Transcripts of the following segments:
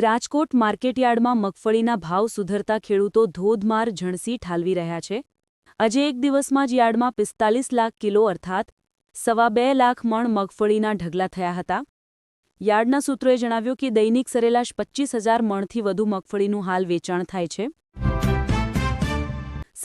રાજકોટ માર્કેટયાર્ડમાં મગફળીના ભાવ સુધરતા ખેડૂતો ધોધમાર ઝણસી ઠાલવી રહ્યા છે. આજે એક દિવસમાં જ યાર્ડમાં 45 લાખ કિલો અર્થાત 2.25 લાખ મણ મગફળીના ઢગલા થયા હતા. યાર્ડના સૂત્રોએ જણાવ્યું કે દૈનિક સરેરાશ 25,000 મણથી વધુ મગફળીનું હાલ વેચાણ થાય છે.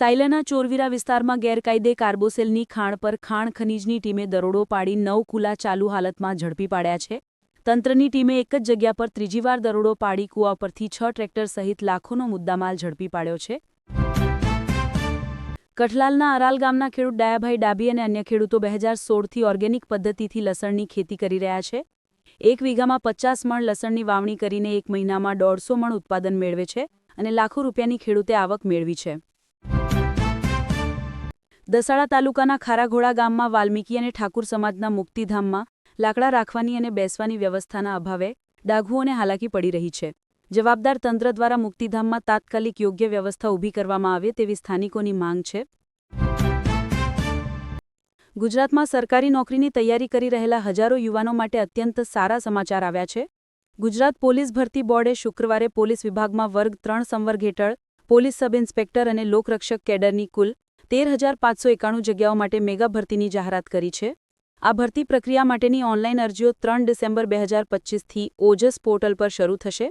સાયલાના ચોરવીરા વિસ્તારમાં ગેરકાયદે કાર્બોસેલની ખાણ પર ખાણ ખનીજની ટીમે દરોડો પાડી 9 કુલા ચાલુ હાલતમાં ઝડપી પાડ્યા છે. તંત્રની ટીમે એક જ જગ્યા પર ત્રીજી વાર દરોડો પાડી કૂવા પરથી 6 ટ્રેક્ટર સહિત લાખોનો મુદ્દામાલ ઝડપી પાડ્યો છે. કઠલાલના અરાલ ગામના ખેડૂત ડાયાભાઈ ડાબી અને અન્ય ખેડૂતો 2016થી ઓર્ગેનિક પદ્ધતિથી લસણની ખેતી કરી રહ્યા છે. 1 વીઘામાં 50 મણ લસણની વાવણી કરીને 1 મહિનામાં 150 મણ ઉત્પાદન મેળવે છે અને લાખો રૂપિયાની ખેડૂતે આવક મેળવી છે. દસાડા તાલુકાના ખારાઘોડા ગામમાં વાલ્મીકી અને ઠાકુર સમાજના મુક્તિધામમાં લાકડા રાખવાની અને બેસવાની વ્યવસ્થાના અભાવે ડાઘુઓને હાલાકી પડી રહી છે. જવાબદાર તંત્ર દ્વારા મુક્તિધામમાં તાત્કાલિક યોગ્ય વ્યવસ્થા ઊભી કરવામાં આવે તેવી સ્થાનિકોની માંગ છે. ગુજરાતમાં સરકારી નોકરીની તૈયારી કરી રહેલા હજારો યુવાનો માટે અત્યંત સારા સમાચાર આવ્યા છે. ગુજરાત પોલીસ ભરતી બોર્ડે શુક્રવારે પોલીસ વિભાગમાં વર્ગ 3 સંવર્ગ હેઠળ પોલીસ સબ ઇન્સ્પેક્ટર અને લોકરક્ષક કેડરની કુલ 13,591 જગ્યાઓ માટે મેગા ભરતીની જાહેરાત કરી છે. આ ભરતી પ્રક્રિયા માટેની ઓનલાઈન અરજીઓ 3 ડિસેમ્બર 2025થી ઓજસ પોર્ટલ પર શરૂ થશે.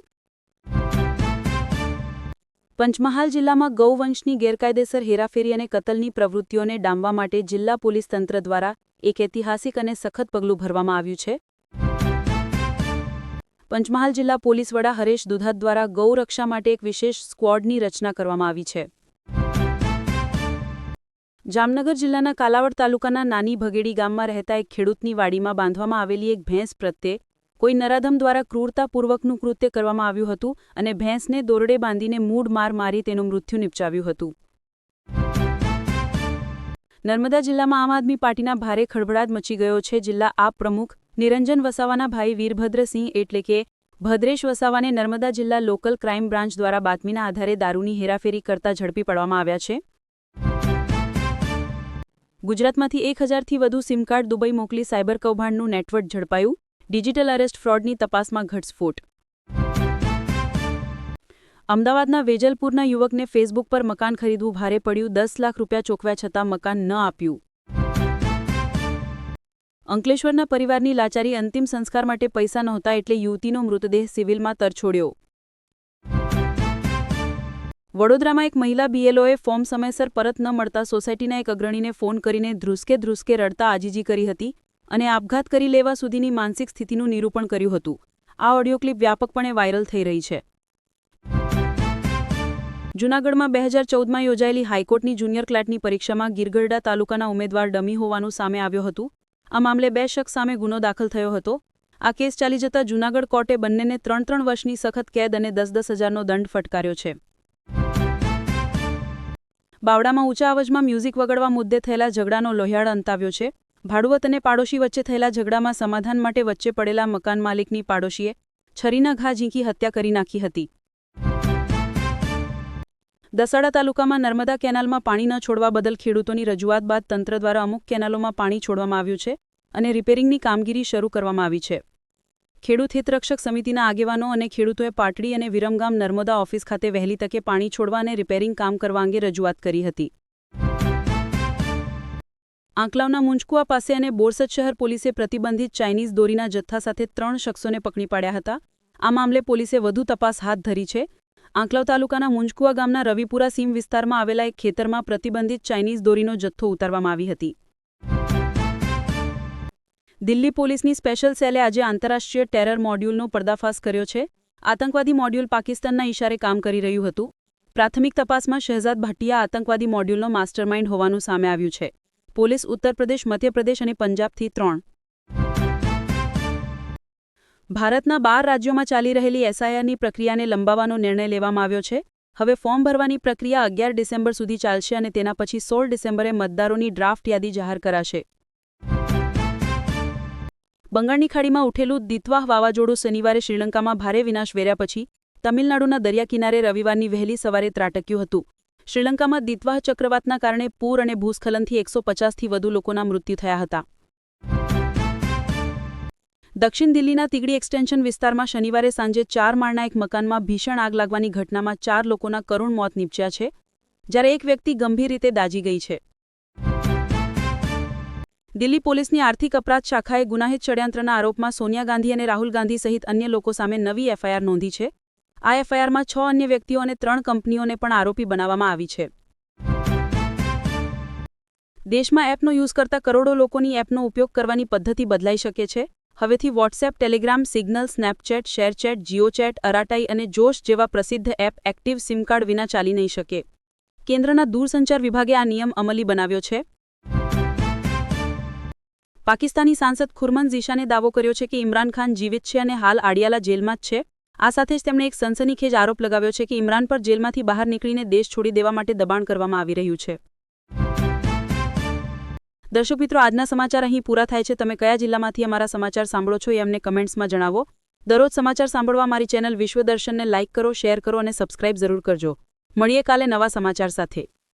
પંચમહાલ જિલ્લામાં ગૌવંશની ગેરકાયદેસર હેરાફેરી અને કતલની પ્રવૃત્તિઓને ડામવા માટે જિલ્લા પોલીસ તંત્ર દ્વારા એક ઐતિહાસિક અને સખત પગલું ભરવામાં આવ્યું છે. પંચમહાલ જિલ્લા પોલીસ વડા હરેશ દુધાત દ્વારા ગૌરક્ષા માટે એક વિશેષ સ્ક્વોડની રચના કરવામાં આવી છે. જામનગર જિલ્લાના કાલાવડ તાલુકાના નાની ભગેડી ગામમાં રહેતા એક ખેડૂતની વાડીમાં બાંધવામાં આવેલી એક ભેંસ પ્રત્યે કોઈ નરાધમ દ્વારા ક્રૂરતાપૂર્વકનું કૃત્ય કરવામાં આવ્યું હતું અને ભેંસને દોરડે બાંધીને મૂઢ માર મારી તેનું મૃત્યુ નિપજાવ્યું હતું. નર્મદા જિલ્લામાં આમ આદમી પાર્ટીના ભારે ખળભળાટ મચી ગયો છે. જિલ્લા આપ પ્રમુખ નિરંજન વસાવાના ભાઈ વીરભદ્રસિંહ એટલે કે ભદ્રેશ વસાવાને નર્મદા જિલ્લા લોકલ ક્રાઇમ બ્રાન્ચ દ્વારા બાતમીના આધારે દારૂની હેરાફેરી કરતા ઝડપી પાડવામાં આવ્યા છે. ગુજરાતમાંથી 1000થી વધુ સિમ કાર્ડ દુબઈ મોકલી સાયબર કૌભાંડનું નેટવર્ક ઝડપાયું. ડિજિટલ અરેસ્ટ ફ્રોડની તપાસમાં ઘટસ્ફોટ. અમદાવાદના વેજલપુરના યુવકને ફેસબુક પર મકાન ખરીદવું ભારે પડ્યું. 10 લાખ રૂપિયા ચૂકવ્યા છતાં મકાન ન આપ્યું. અંકલેશ્વરના પરિવારની લાચારી. અંતિમ સંસ્કાર માટે પૈસા નહોતા એટલે યુવતીનો મૃતદેહ સિવિલમાં તરછોડ્યો. વડોદરામાં એક મહિલા બીએલઓએ ફોર્મ સમયસર પરત ન મળતા સોસાયટીના એક અગ્રણીને ફોન કરીને ધ્રુસકે રડતા આજીજી કરી હતી અને આપઘાત કરી લેવા સુધીની માનસિક સ્થિતિનું નિરૂપણ કર્યું હતું. આ ઓડિયો ક્લિપ વ્યાપકપણે વાયરલ થઈ રહી છે. જૂનાગઢમાં 2014માં યોજાયેલી હાઈકોર્ટની જુનિયર ક્લાર્કની પરીક્ષામાં ગીરગઢડા તાલુકાના ઉમેદવાર ડમી હોવાનું સામે આવ્યું હતું. આ મામલે 2 શખ્સ સામે ગુનો દાખલ થયો હતો. આ કેસ ચાલી જતા જૂનાગઢ કોર્ટે બંનેને 3 વર્ષની સખત કેદ અને 10 હજારનો દંડ ફટકાર્યો છે. બાવડામાં ઊંચા અવાજમાં મ્યુઝિક વગાડવા મુદ્દે થયેલા ઝઘડાનો લોહિયાળ અંત આવ્યો છે. ભાડુવત અને પાડોશી વચ્ચે થયેલા ઝઘડામાં સમાધાન માટે વચ્ચે પડેલા મકાન માલિકની પાડોશીએ છરીના ઘા ઝીંકી હત્યા કરી નાખી હતી. દસાડા તાલુકામાં નર્મદા કેનાલમાં પાણી ન છોડવા બદલ ખેડૂતોની રજૂઆત બાદ તંત્ર દ્વારા અમુક કેનાલોમાં પાણી છોડવામાં આવ્યું છે અને રિપેરિંગની કામગીરી શરૂ કરવામાં આવી છે. ખેડૂત હિતરક્ષક સમિતિના આગેવાનો અને ખેડૂતોએ પાટડી અને વિરમગામ નર્મદા ઓફિસ ખાતે વહેલી તકે પાણી છોડવા અને રિપેરિંગ કામ કરવા અંગે રજૂઆત કરી હતી. આંકલાવના મુંજકુવા પાસે અને બોરસદ શહેર પોલીસે પ્રતિબંધિત ચાઇનીઝ દોરીના જથ્થા સાથે 3 શખ્સોને પકડી પાડ્યા હતા. આ મામલે પોલીસે વધુ તપાસ હાથ ધરી છે. આંકલાવ તાલુકાના મુંજકુવા ગામના રવિપુરા સીમ વિસ્તારમાં આવેલા એક ખેતરમાં પ્રતિબંધિત ચાઇનીઝ દોરીનો જથ્થો ઉતારવામાં આવી હતી. દિલ્હી પોલીસની સ્પેશિયલ સેલે આજે આંતરરાષ્ટ્રીય ટેરર મોડ્યુલનો પર્દાફાશ કર્યો છે. આતંકવાદી મોડ્યુલ પાકિસ્તાનના ઇશારે કામ કરી રહ્યું હતું. પ્રાથમિક તપાસમાં શહેજાદ ભાટિયા આતંકવાદી મોડ્યુલનો માસ્ટરમાઇન્ડ હોવાનું સામે આવ્યું છે. પોલીસ ઉત્તર પ્રદેશ, મધ્યપ્રદેશ અને પંજાબથી 3. ભારતના 12 રાજ્યોમાં ચાલી રહેલી એસઆઈઆરની પ્રક્રિયાને લંબાવવાનો નિર્ણય લેવામાં આવ્યો છે. હવે ફોર્મ ભરવાની પ્રક્રિયા 11 ડિસેમ્બર સુધી ચાલશે અને તેના પછી 16 ડિસેમ્બરે મતદારોની ડ્રાફ્ટ યાદી જાહેર કરાશે. બંગાળની ખાડીમાં ઉઠેલું દિત્વાહ વાવાઝોડું શનિવારે શ્રીલંકામાં ભારે વિનાશ વેર્યા પછી તમિલનાડુના દરિયા કિનારે રવિવારની વહેલી સવારે ત્રાટક્યું હતું. શ્રીલંકામાં દિત્વાહ ચક્રવાતના કારણે પૂર અને ભૂસ્ખલનથી 150થી વધુ લોકોના મૃત્યુ થયા હતા. દક્ષિણ દિલ્હીના તીગડી એક્સટેન્શન વિસ્તારમાં શનિવારે સાંજે 4 માળના એક મકાનમાં ભીષણ આગ લાગવાની ઘટનામાં 4 લોકોના કરુણ મોત નીપજ્યા છે, જ્યારે એક વ્યક્તિ ગંભીર રીતે દાઝી ગઈ છે. દિલ્હી પોલીસની આર્થિક અપરાધ શાખાએ ગુનાહિત ષડયંત્રના આરોપમાં સોનિયા ગાંધી અને રાહુલ ગાંધી સહિત અન્ય લોકો સામે નવી એફઆઈઆર નોંધી છે. આ એફઆઈઆરમાં 6 અન્ય વ્યક્તિઓ અને 3 કંપનીઓને પણ આરોપી બનાવવામાં આવી છે. દેશમાં એપનો યુઝ કરતા કરોડો લોકોની એપનો ઉપયોગ કરવાની પદ્ધતિ બદલાઈ શકે છે. હવેથી WhatsApp, Telegram, Signal, Snapchat, ShareChat, JioChat, Arattai અને જોશ જેવા પ્રસિદ્ધ એપ એક્ટિવ સિમ કાર્ડ વિના ચાલી નહીં શકે. કેન્દ્રના દૂરસંચાર વિભાગે આ નિયમ અમલી બનાવ્યો છે. પાકિસ્તાની સાંસદ ખુરમન ઝીશાને દાવો કર્યો છે કે ઇમરાન ખાન જીવિત છે અને હાલ આડિયાલા જેલમાં જ છે. આ સાથે જ તેમણે એક સનસનીખેજ આરોપ લગાવ્યો છે કે ઇમરાન પર જેલમાંથી બહાર નીકળીને દેશ છોડી દેવા માટે દબાણ કરવામાં આવી રહ્યું છે. દર્શક મિત્રો, આજના સમાચાર અહીં પૂરા થાય છે. તમે કયા જિલ્લામાંથી અમારા સમાચાર સાંભળો છો એ અમને કમેન્ટ્સમાં જણાવો. દરરોજ સમાચાર સાંભળવા મારી ચેનલ વિશ્વદર્શનને લાઇક કરો, શેર કરો અને સબસ્ક્રાઇબ જરૂર કરજો. મળીએ કાલે નવા સમાચાર સાથે.